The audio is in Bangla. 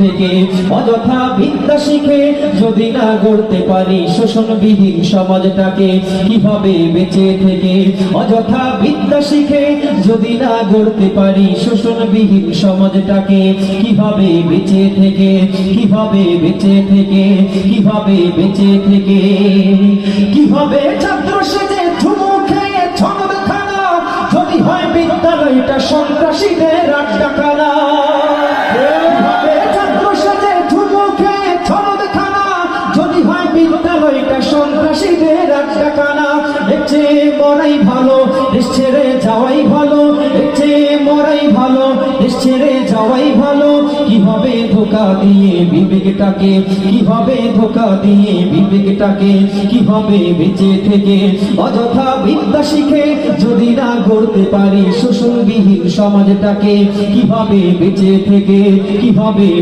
থেকে অযথা বিদ্যা শিখে যদি না গড়তে পারি শোষণবিহীন সমাজটাকে, কিভাবে বেঁচে থেকে অযথা বিদ্যা শিখে যদি না গড়তে পারি শোষণবিহীন সমাজটাকে, কিভাবে বেঁচে থেকে কিভাবে বেঁচে থেকে কিভাবে বেঁচে থেকে কিভাবে ছাত্র সেজে থুমু খেয়ে ছন্দ খানা, যদি হয় বিদ্যালয়টা সন্ত্রাসীদের আড্ডাখানা। সন্ত্রাসীদের আড্ডাখানা, এর চেয়ে মরাই ভালো, দেশ ছেড়ে যাওয়াই ভালো, এর চেয়ে মরাই ভালো, দেশ ছেড়ে যাওয়াই ভালো। কিভাবে ধোঁকা দিয়ে বিবেকটাকে, কিভাবে ধোঁকা দিয়ে বিবেকটাকে, কিভাবে বেঁচে থেকে অযথা বিদ্যা শিখে যদি না গড়তে পারি শোষণবিহীন সমাজটাকে, কিভাবে বেঁচে থেকে কিভাবে